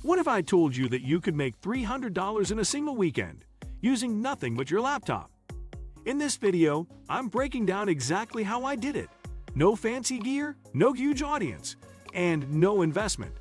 What if I told you that you could make $300 in a single weekend using nothing but your laptop? In this video, I'm breaking down exactly how I did it. No fancy gear, no huge audience, and no investment.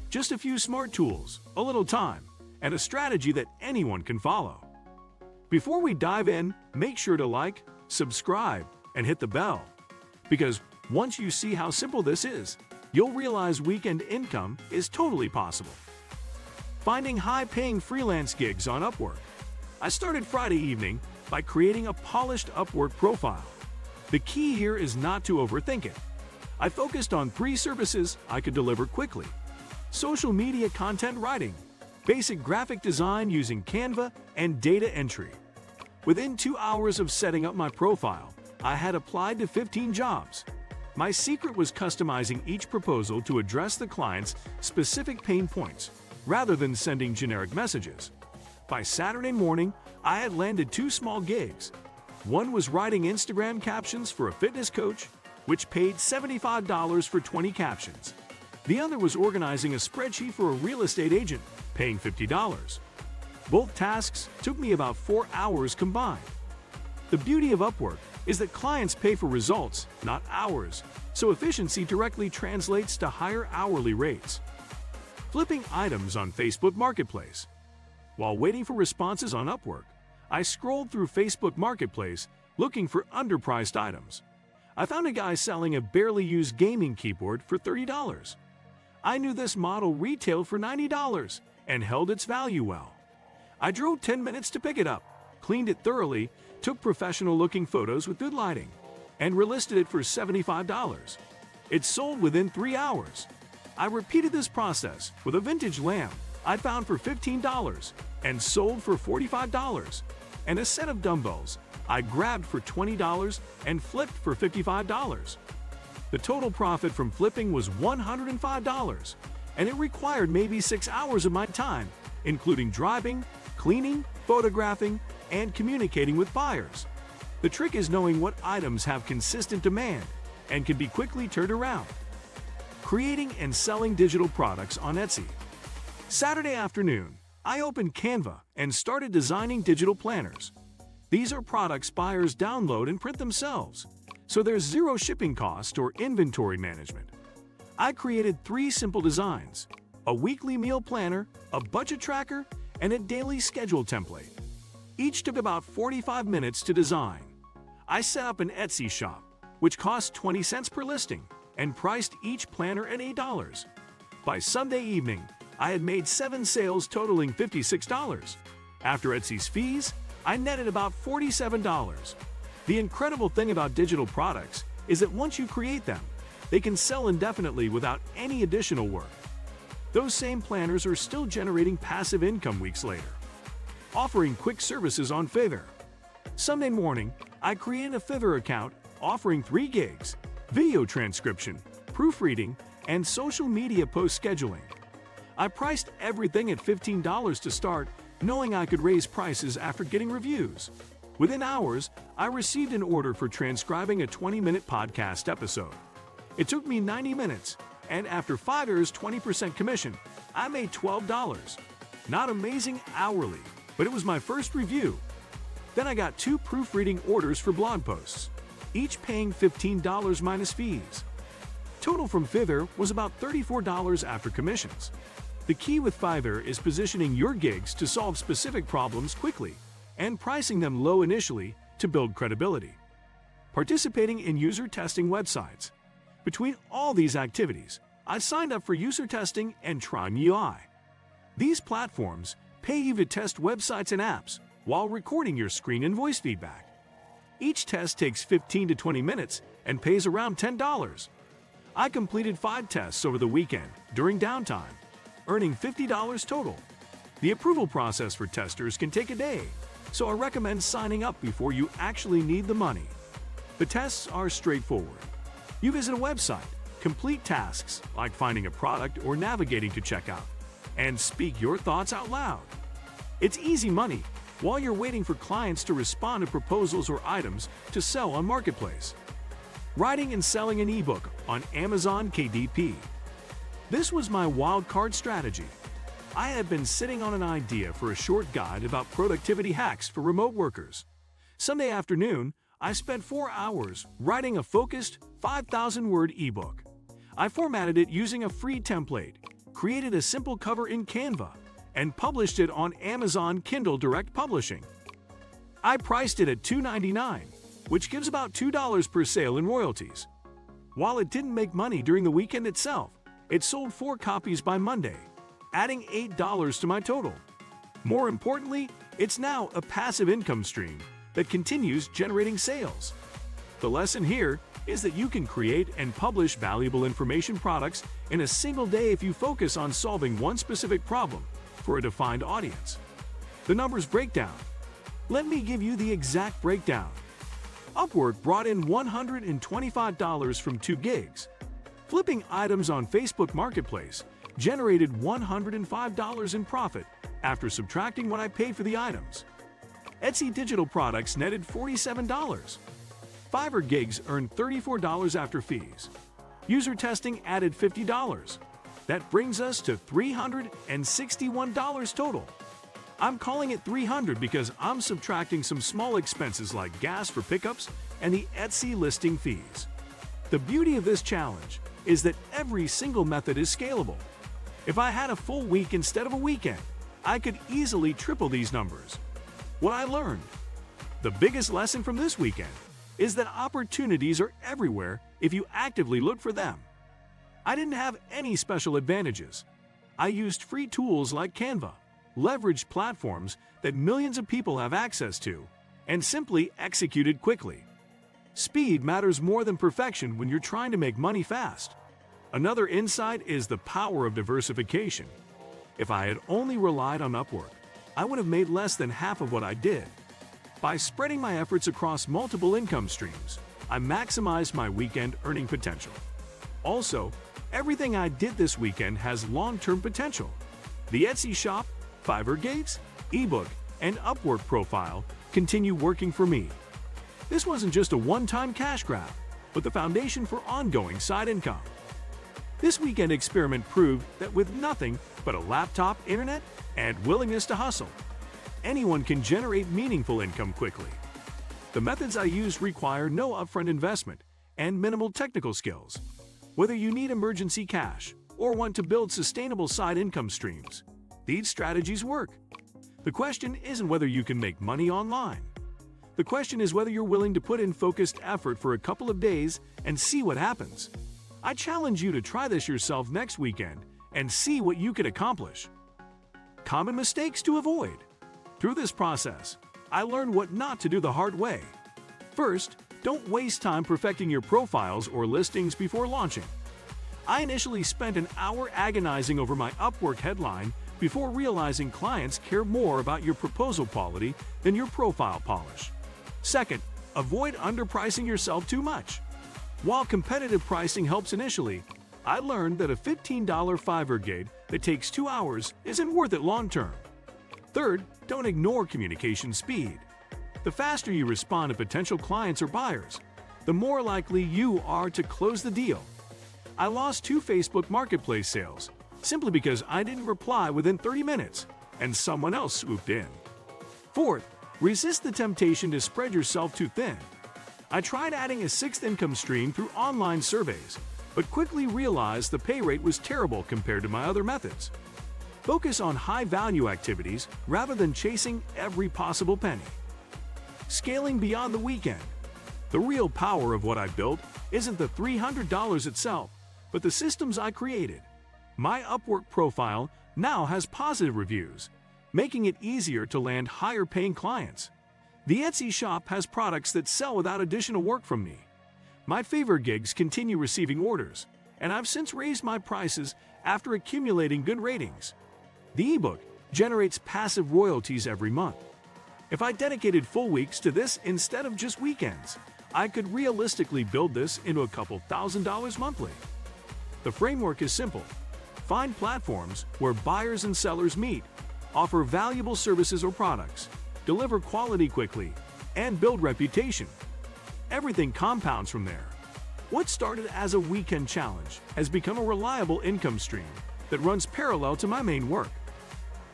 Just a few smart tools, a little time, and a strategy that anyone can follow. Before we dive in, make sure to like, subscribe, and hit the bell. Because once you see how simple this is, you'll realize weekend income is totally possible. Finding high-paying freelance gigs on Upwork. I started Friday evening by creating a polished Upwork profile. The key here is not to overthink it. I focused on 3 services I could deliver quickly: social media content writing, basic graphic design using Canva, and data entry. Within 2 hours of setting up my profile, I had applied to 15 jobs. My secret was customizing each proposal to address the client's specific pain points, rather than sending generic messages. By Saturday morning, I had landed 2 small gigs. One was writing Instagram captions for a fitness coach, which paid $75 for 20 captions. The other was organizing a spreadsheet for a real estate agent, paying $50. Both tasks took me about 4 hours combined. The beauty of Upwork is that clients pay for results, not hours, so efficiency directly translates to higher hourly rates. Flipping items on Facebook Marketplace. While waiting for responses on Upwork, I scrolled through Facebook Marketplace looking for underpriced items. I found a guy selling a barely used gaming keyboard for $30. I knew this model retailed for $90 and held its value well. I drove 10 minutes to pick it up, cleaned it thoroughly, took professional-looking photos with good lighting, and relisted it for $75. It sold within 3 hours. I repeated this process with a vintage lamp I'd found for $15 and sold for $45, and a set of dumbbells I grabbed for $20 and flipped for $55. The total profit from flipping was $105, and it required maybe 6 hours of my time, including driving, cleaning, photographing, and communicating with buyers. The trick is knowing what items have consistent demand and can be quickly turned around. Creating and selling digital products on Etsy. Saturday afternoon, I opened Canva and started designing digital planners. These are products buyers download and print themselves, so there's zero shipping cost or inventory management. I created 3 simple designs: a weekly meal planner, a budget tracker, and a daily schedule template. Each took about 45 minutes to design. I set up an Etsy shop, which cost 20 cents per listing, and priced each planner at $8. By Sunday evening, I had made 7 sales totaling $56. After Etsy's fees, I netted about $47. The incredible thing about digital products is that once you create them, they can sell indefinitely without any additional work. Those same planners are still generating passive income weeks later. Offering quick services on Fiverr. Sunday morning, I created a Fiverr account offering 3 gigs: video transcription, proofreading, and social media post scheduling. I priced everything at $15 to start, knowing I could raise prices after getting reviews. Within hours, I received an order for transcribing a 20-minute podcast episode. It took me 90 minutes, and after Fiverr's 20% commission, I made $12. Not amazing hourly, but it was my first review. Then I got 2 proofreading orders for blog posts, each paying $15 minus fees. Total from Fiverr was about $34 after commissions. The key with Fiverr is positioning your gigs to solve specific problems quickly and pricing them low initially to build credibility. Participating in user testing websites. Between all these activities, I signed up for user testing and Trying UI. These platforms pay you to test websites and apps while recording your screen and voice feedback. Each test takes 15 to 20 minutes and pays around $10. I completed 5 tests over the weekend during downtime, earning $50 total. The approval process for testers can take a day, so I recommend signing up before you actually need the money. The tests are straightforward. You visit a website, complete tasks like finding a product or navigating to checkout, and speak your thoughts out loud. It's easy money while you're waiting for clients to respond to proposals or items to sell on Marketplace. Writing and selling an ebook on Amazon KDP. This was my wild card strategy. I had been sitting on an idea for a short guide about productivity hacks for remote workers. Sunday afternoon, I spent 4 hours writing a focused 5,000-word ebook. I formatted it using a free template, created a simple cover in Canva, and published it on Amazon Kindle Direct Publishing. I priced it at $2.99, which gives about $2 per sale in royalties. While it didn't make money during the weekend itself, it sold 4 copies by Monday, adding $8 to my total. More importantly, it's now a passive income stream that continues generating sales. The lesson here is that you can create and publish valuable information products in a single day if you focus on solving one specific problem for a defined audience. The numbers breakdown. Let me give you the exact breakdown. Upwork brought in $125 from 2 gigs. Flipping items on Facebook Marketplace generated $105 in profit after subtracting what I paid for the items. Etsy digital products netted $47. Fiverr gigs earned $34 after fees. User testing added $50. That brings us to $361 total. I'm calling it 300 because I'm subtracting some small expenses like gas for pickups and the Etsy listing fees. The beauty of this challenge is that every single method is scalable. If I had a full week instead of a weekend, I could easily triple these numbers. What I learned. The biggest lesson from this weekend is that opportunities are everywhere if you actively look for them. I didn't have any special advantages. I used free tools like Canva, leveraged platforms that millions of people have access to, and simply executed quickly. Speed matters more than perfection when you're trying to make money fast. Another insight is the power of diversification. If I had only relied on Upwork, I would have made less than half of what I did. By spreading my efforts across multiple income streams, I maximized my weekend earning potential. Also, everything I did this weekend has long-term potential. The Etsy shop, Fiverr gigs, ebook, and Upwork profile continue working for me. This wasn't just a one-time cash grab, but the foundation for ongoing side income. This weekend experiment proved that with nothing but a laptop, internet, and willingness to hustle, anyone can generate meaningful income quickly. The methods I use require no upfront investment and minimal technical skills. Whether you need emergency cash or want to build sustainable side income streams, these strategies work. The question isn't whether you can make money online. The question is whether you're willing to put in focused effort for a couple of days and see what happens. I challenge you to try this yourself next weekend and see what you can accomplish. Common mistakes to avoid. Through this process, I learned what not to do the hard way. First, don't waste time perfecting your profiles or listings before launching. I initially spent an hour agonizing over my Upwork headline before realizing clients care more about your proposal quality than your profile polish. Second, avoid underpricing yourself too much. While competitive pricing helps initially, I learned that a $15 Fiverr gig that takes 2 hours isn't worth it long-term. Third, don't ignore communication speed. The faster you respond to potential clients or buyers, the more likely you are to close the deal. I lost 2 Facebook Marketplace sales simply because I didn't reply within 30 minutes and someone else swooped in. Fourth, resist the temptation to spread yourself too thin. I tried adding a 6th income stream through online surveys, but quickly realized the pay rate was terrible compared to my other methods. Focus on high-value activities rather than chasing every possible penny. Scaling beyond the weekend. The real power of what I built isn't the $300 itself, but the systems I created. My Upwork profile now has positive reviews, making it easier to land higher-paying clients. The Etsy shop has products that sell without additional work from me. My Fiverr gigs continue receiving orders, and I've since raised my prices after accumulating good ratings. The ebook generates passive royalties every month. If I dedicated full weeks to this instead of just weekends, I could realistically build this into a couple $1,000s monthly. The framework is simple. Find platforms where buyers and sellers meet, offer valuable services or products, deliver quality quickly, and build reputation. Everything compounds from there. What started as a weekend challenge has become a reliable income stream that runs parallel to my main work.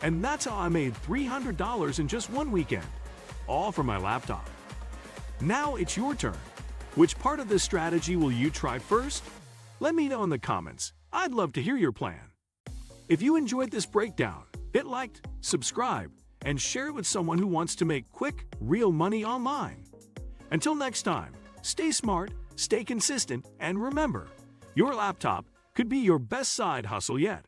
And that's how I made $300 in just one weekend, all from my laptop. Now it's your turn. Which part of this strategy will you try first? Let me know in the comments. I'd love to hear your plan. If you enjoyed this breakdown, hit like, subscribe, and share it with someone who wants to make quick, real money online. Until next time, stay smart, stay consistent, and remember, your laptop could be your best side hustle yet.